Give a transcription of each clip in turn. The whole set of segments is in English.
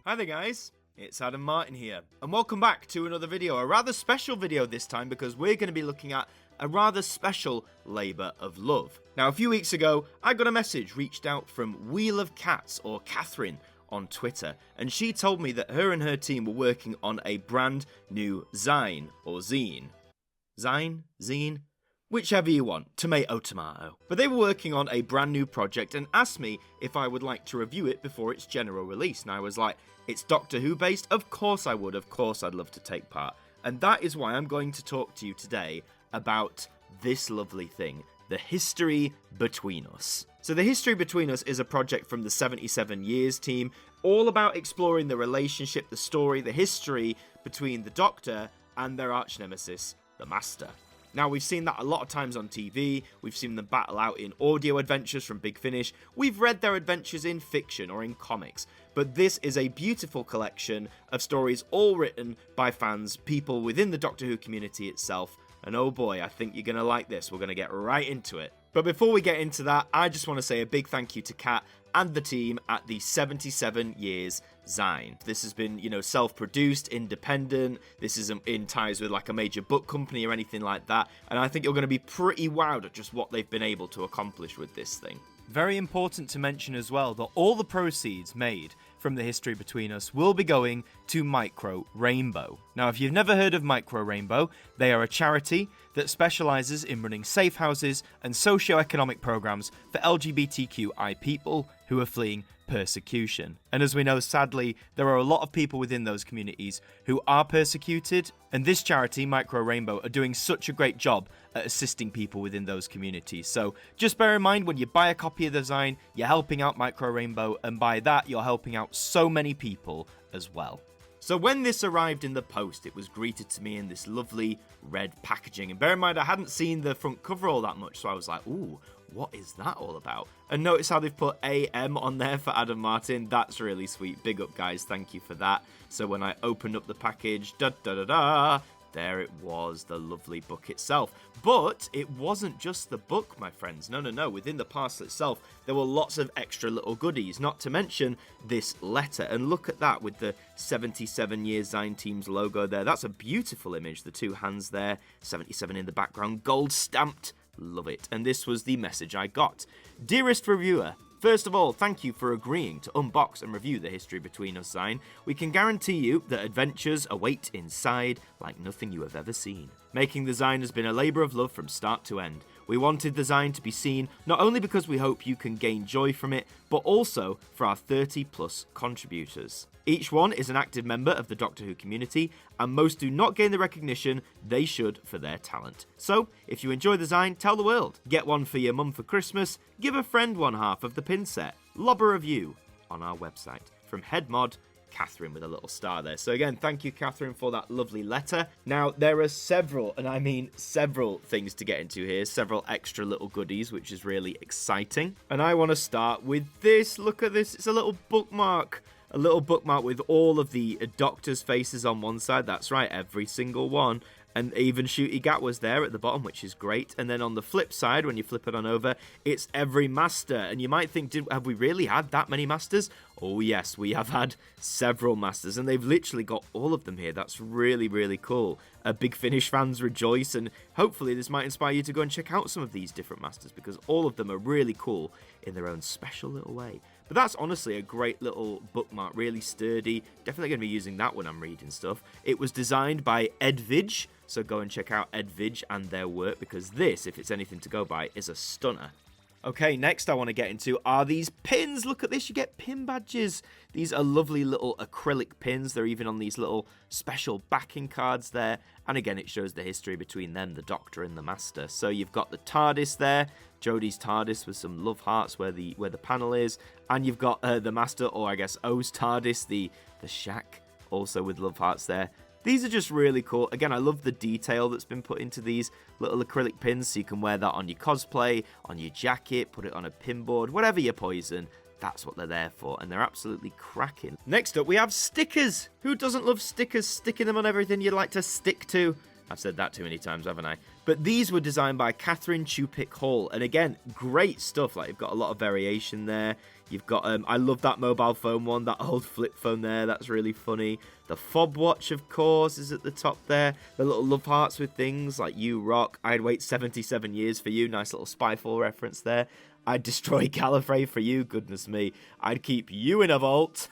Hi there guys, it's Adam Martin here, and welcome back to another video, a rather special video this time because we're going to be looking at a rather special labour of love. Now a few weeks ago, I got a message reached out from Wheel of Cats, or Catherine, on Twitter, and she told me that her and her team were working on a brand new Zine, or Zine. Zine? Whichever you want, tomato. But they were working on a brand new project and asked me if I would like to review it before its general release. And I was like, it's Doctor Who based? Of course I would, of course I'd love to take part. And that is why I'm going to talk to you today about this lovely thing, the History Between Us. So the History Between Us is a project from the 77 Years team, all about exploring the relationship, the story, the history between the Doctor and their arch nemesis, the Master. Now, we've seen that a lot of times on TV, we've seen them battle out in audio adventures from Big Finish, we've read their adventures in fiction or in comics, but this is a beautiful collection of stories all written by fans, people within the Doctor Who community itself, and oh boy, I think you're going to like this, we're going to get right into it. But before we get into that, I just want to say a big thank you to Kat and the team at the 77 Years Zine. This has been, self-produced, independent. This isn't in ties with like a major book company or anything like that. And I think you're going to be pretty wowed at just what they've been able to accomplish with this thing. Very important to mention as well that all the proceeds made from the History Between Us will be going to Micro Rainbow. Now, if you've never heard of Micro Rainbow, they are a charity that specialises in running safe houses and socio-economic programs for LGBTQI people who are fleeing persecution. And as we know, sadly, there are a lot of people within those communities who are persecuted, and this charity, Micro Rainbow, are doing such a great job at assisting people within those communities. So just bear in mind, when you buy a copy of the Zine, you're helping out Micro Rainbow, and by that, you're helping out so many people as well. So when this arrived in the post, it was greeted to me in this lovely red packaging. And bear in mind, I hadn't seen the front cover all that much, so I was like, ooh, what is that all about? And notice how they've put AM on there for Adam Martin. That's really sweet. Big up, guys. Thank you for that. So when I opened up the package, there it was, the lovely book itself. But it wasn't just the book, my friends. No. Within the parcel itself, there were lots of extra little goodies, not to mention this letter. And look at that with the 77 Years Zine Team's logo there. That's a beautiful image. The two hands there, 77 in the background, gold stamped. Love it. And this was the message I got. Dearest reviewer, first of all, thank you for agreeing to unbox and review the History Between Us Zine. We can guarantee you that adventures await inside like nothing you have ever seen. Making the Zine has been a labour of love from start to end. We wanted the Zine to be seen not only because we hope you can gain joy from it, but also for our 30 plus contributors. Each one is an active member of the Doctor Who community, and most do not gain the recognition they should for their talent. So, if you enjoy the Zine, tell the world. Get one for your mum for Christmas, give a friend one half of the pin set, lob a review on our website. From Head Mod, Catherine with a little star there. So again, thank you, Catherine, for that lovely letter. Now, there are several, and I mean several things to get into here, several extra little goodies, which is really exciting. And I want to start with this. Look at this. It's a little bookmark. A little bookmark with all of the Doctor's faces on one side. That's right, every single one. And even Ncuti Gat was there at the bottom, which is great. And then on the flip side, when you flip it on over, it's every Master. And you might think, have we really had that many Masters? Oh yes, we have had several Masters. And they've literally got all of them here. That's really, really cool. Big Finish fans rejoice. And hopefully this might inspire you to go and check out some of these different Masters, because all of them are really cool in their own special little way. But that's honestly a great little bookmark, really sturdy. Definitely going to be using that when I'm reading stuff. It was designed by Edvidge, so go and check out Edvidge and their work, because this, if it's anything to go by, is a stunner. Okay, next I want to get into are these pins. Look at this, you get pin badges. These are lovely little acrylic pins. They're even on these little special backing cards there. And again, it shows the history between them, the Doctor and the Master. So you've got the TARDIS there, Jodie's TARDIS with some love hearts where the panel is. And you've got the Master, or I guess O's TARDIS, the shack, also with love hearts there. These are just really cool. Again, I love the detail that's been put into these little acrylic pins, so you can wear that on your cosplay, on your jacket, put it on a pinboard, whatever your poison. That's what they're there for, and they're absolutely cracking. Next up, we have stickers. Who doesn't love stickers? Sticking them on everything you'd like to stick to. I've said that too many times, haven't I? But these were designed by Catherine Chupick Hall, and again, great stuff. Like, you've got a lot of variation there. You've got, I love that mobile phone one, that old flip phone there, that's really funny. The fob watch, of course, is at the top there. The little love hearts with things like "You Rock," "I'd wait 77 years for you," nice little Spyfall reference there. "I'd destroy Gallifrey for you," goodness me. "I'd keep you in a vault,"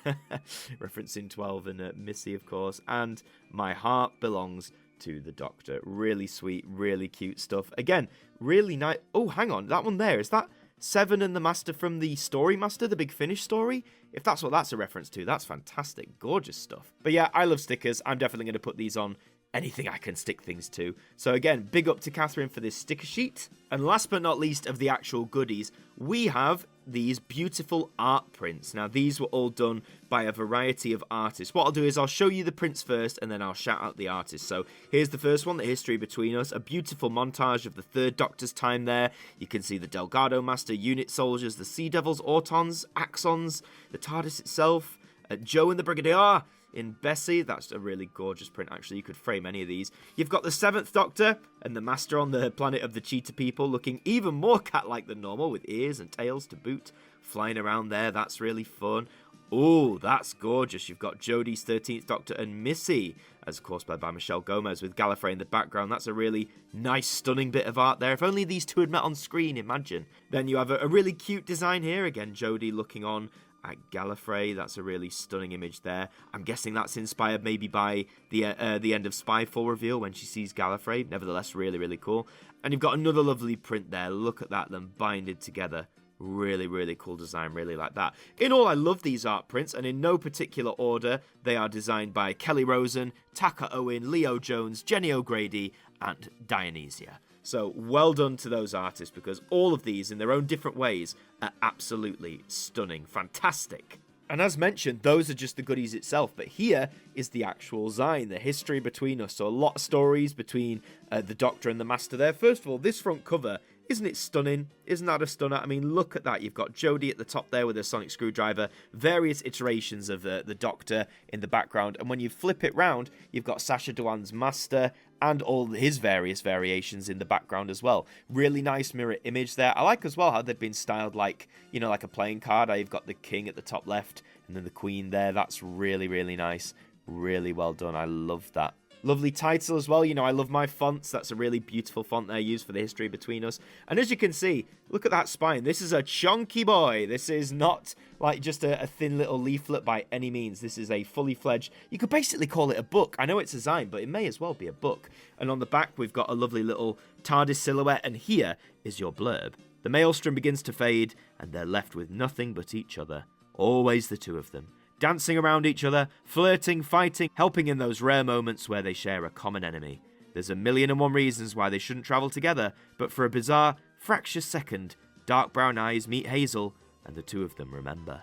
referencing 12 and Missy, of course. And "My heart belongs to the Doctor." Really sweet, really cute stuff. Again, really nice. Oh, hang on, that one there, is that Seven and the Master from the Story Master, the Big Finish story? If that's what that's a reference to, that's fantastic. Gorgeous stuff. But yeah, I love stickers. I'm definitely going to put these on anything I can stick things to. So again, big up to Catherine for this sticker sheet. And last but not least of the actual goodies, we have these beautiful art prints. Now, these were all done by a variety of artists. What I'll do is I'll show you the prints first, and then I'll shout out the artists. So here's the first one, The History Between Us. A beautiful montage of the Third Doctor's time there. You can see the Delgado Master, unit soldiers, the Sea Devils, Autons, Axons, the TARDIS itself, Joe and the Brigadier in Bessie. That's a really gorgeous print, actually. You could frame any of these. You've got the Seventh Doctor and the Master on the planet of the Cheetah People, looking even more cat-like than normal, with ears and tails to boot, flying around there. That's really fun. Oh, that's gorgeous. You've got Jodie's 13th Doctor and Missy, as cosplayed by Michelle Gomez, with Gallifrey in the background. That's a really nice, stunning bit of art there. If only these two had met on screen, imagine. Then you have a really cute design here. Again, Jodie looking on at Gallifrey. That's a really stunning image there. I'm guessing that's inspired maybe by the end of Spyfall reveal when she sees Gallifrey. Nevertheless, really, really cool. And you've got another lovely print there. Look at that, them binded together. Really, really cool design. Really like that. In all, I love these art prints, and in no particular order, they are designed by Kelly Rosen, Taka Owen, Leo Jones, Jenny O'Grady, and Dionysia. So well done to those artists, because all of these, in their own different ways, are absolutely stunning. Fantastic. And as mentioned, those are just the goodies itself, but here is the actual Zine, The History Between Us. So a lot of stories between the Doctor and the Master there. First of all, this front cover, isn't it stunning? Isn't that a stunner? I mean, look at that. You've got Jodie at the top there with a sonic screwdriver, various iterations of the Doctor in the background, and when you flip it round, you've got Sacha Dhawan's Master and all his various variations in the background as well. Really nice mirror image there. I like as well how they've been styled like, you know, like a playing card. You've got the King at the top left and then the Queen there. That's really, really nice. Really well done. I love that. Lovely title as well. You know, I love my fonts. That's a really beautiful font there used for The History Between Us. And as you can see, look at that spine. This is a chunky boy. This is not like just a thin little leaflet by any means. This is a fully fledged, you could basically call it a book. I know it's a Zine, but it may as well be a book. And on the back, we've got a lovely little TARDIS silhouette. And here is your blurb. The maelstrom begins to fade, and they're left with nothing but each other. Always the two of them. Dancing around each other, flirting, fighting, helping in those rare moments where they share a common enemy. There's a million and one reasons why they shouldn't travel together, but for a bizarre, fractious second, dark brown eyes meet Hazel, and the two of them remember.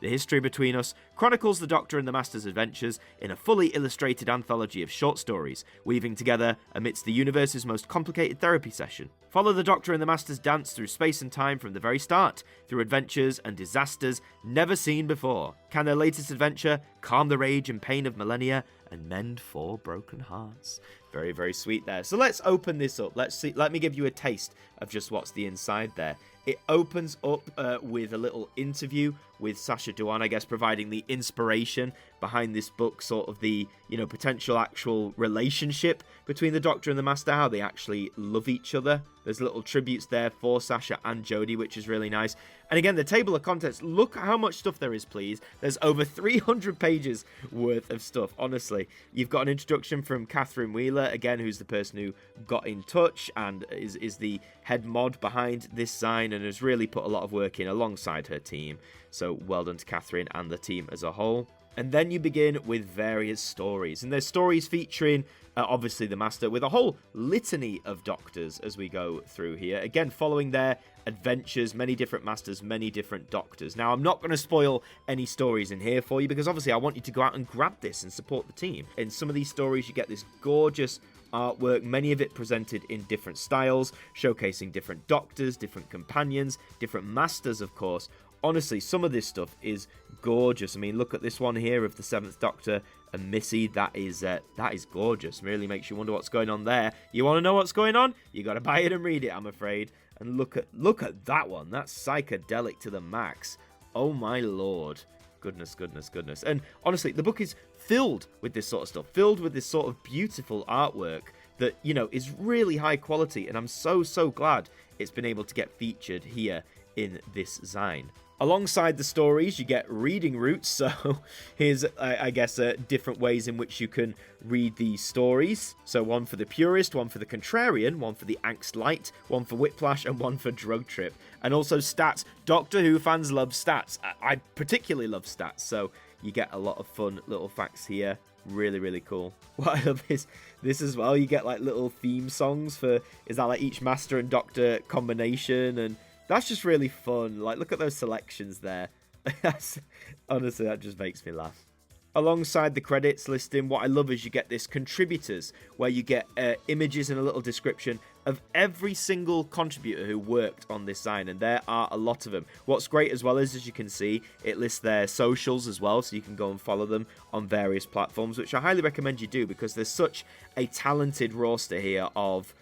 The History Between Us chronicles the Doctor and the Master's adventures in a fully illustrated anthology of short stories, weaving together amidst the universe's most complicated therapy session. Follow the Doctor and the Master's dance through space and time from the very start, through adventures and disasters never seen before. Can their latest adventure calm the rage and pain of millennia and mend 4 broken hearts? Very, very sweet there. So let's open this up. Let's see. Let me give you a taste of just what's the inside there. It opens up with a little interview with Sacha Dhawan, I guess, providing the inspiration behind this book, sort of the, you know, potential actual relationship between the Doctor and the Master, how they actually love each other. There's little tributes there for Sacha and Jodie, which is really nice. And again, the table of contents, look how much stuff there is, please. There's over 300 pages worth of stuff, honestly. You've got an introduction from Catherine Wheeler, again, who's the person who got in touch and is the head mod behind this Zine and has really put a lot of work in alongside her team. So well done to Catherine and the team as a whole. And then you begin with various stories. And there's stories featuring, obviously, the Master, with a whole litany of Doctors as we go through here. Again, following their adventures, many different Masters, many different Doctors. Now, I'm not going to spoil any stories in here for you, because obviously I want you to go out and grab this and support the team. In some of these stories, you get this gorgeous artwork, many of it presented in different styles, showcasing different Doctors, different companions, different Masters, of course, honestly, some of this stuff is gorgeous. I mean, look at this one here of the 7th Doctor and Missy. That is gorgeous. Really makes you wonder what's going on there. You want to know what's going on? You got to buy it and read it, I'm afraid. And look at that one. That's psychedelic to the max. Oh my lord. Goodness, goodness, goodness. And honestly, the book is filled with this sort of stuff, filled with this sort of beautiful artwork that, you know, is really high quality. And I'm so glad it's been able to get featured here in this Zine. Alongside the stories, you get reading routes. So here's, I guess, different ways in which you can read these stories. So one for the purist, one for the contrarian, one for the angst light, one for whiplash, and one for drug trip. And also stats. Doctor Who fans love stats. I particularly love stats. So you get a lot of fun little facts here. Really cool. What I love is this as well. You get like little theme songs for, is that like each Master and Doctor combination, and that's just really fun. Like, look at those selections there. Honestly, that just makes me laugh. Alongside the credits listing, what I love is you get this contributors, where you get images and a little description of every single contributor who worked on this Zine, and there are a lot of them. What's great as well is, as you can see, it lists their socials as well, so you can go and follow them on various platforms, which I highly recommend you do, because there's such a talented roster here of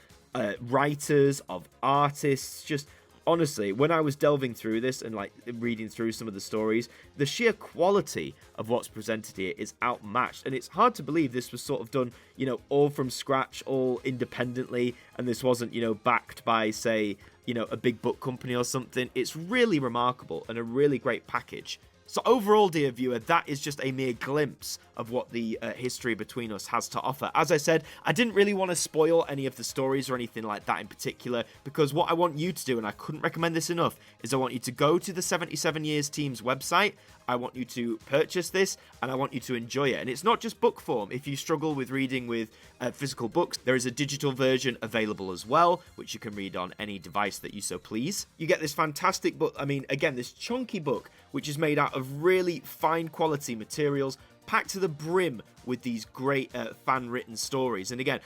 writers, of artists. Just honestly, when I was delving through this and like reading through some of the stories, the sheer quality of what's presented here is outmatched, and it's hard to believe this was sort of done, you know, all from scratch, all independently, and this wasn't, you know, backed by, say, you know, a big book company or something. It's really remarkable and a really great package. So overall, dear viewer, that is just a mere glimpse of what the History Between Us has to offer. As I said, I didn't really want to spoil any of the stories or anything like that in particular, because what I want you to do, and I couldn't recommend this enough, is I want you to go to the 77 Years team's website. I want you to purchase this, and I want you to enjoy it. And it's not just book form. If you struggle with reading with physical books, there is a digital version available as well, which you can read on any device that you so please. You get this fantastic book. I mean, again, this chunky book, which is made out of really fine quality materials, packed to the brim with these great fan-written stories. And again,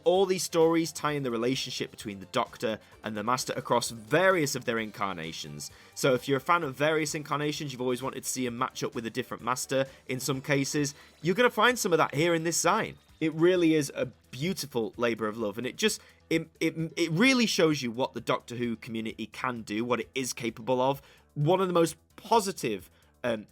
all these stories tie in the relationship between the Doctor and the Master across various of their incarnations. So if you're a fan of various incarnations, you've always wanted to see them match up with a different Master in some cases, you're going to find some of that here in this Zine. It really is a beautiful labour of love, and it just it really shows you what the Doctor Who community can do, what it is capable of. One of the most positive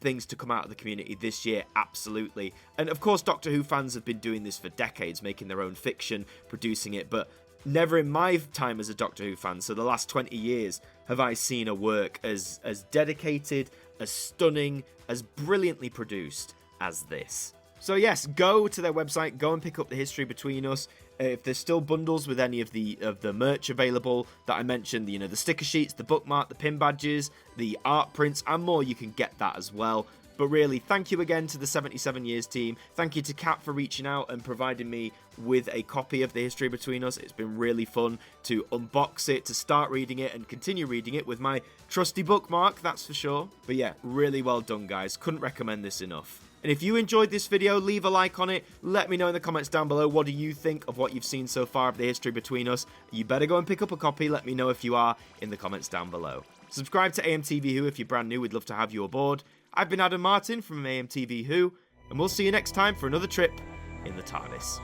things to come out of the community this year, absolutely. And of course, Doctor Who fans have been doing this for decades, making their own fiction, producing it, but never in my time as a Doctor Who fan, so the last 20 years, have I seen a work as dedicated, as stunning, as brilliantly produced as this. So yes, go to their website, go and pick up the History Between Us. If there's still bundles with any of the merch available that I mentioned, you know, the sticker sheets, the bookmark, the pin badges, the art prints, and more, you can get that as well. But really, thank you again to the 77 Years team. Thank you to Kat for reaching out and providing me with a copy of the History Between Us. It's been really fun to unbox it, to start reading it, and continue reading it with my trusty bookmark, that's for sure. But yeah, really well done, guys. Couldn't recommend this enough. And if you enjoyed this video, leave a like on it. Let me know in the comments down below, what do you think of what you've seen so far of the History Between Us? You better go and pick up a copy. Let me know if you are in the comments down below. Subscribe to AMTV Who if you're brand new. We'd love to have you aboard. I've been Adam Martin from AMTV Who, and we'll see you next time for another trip in the TARDIS.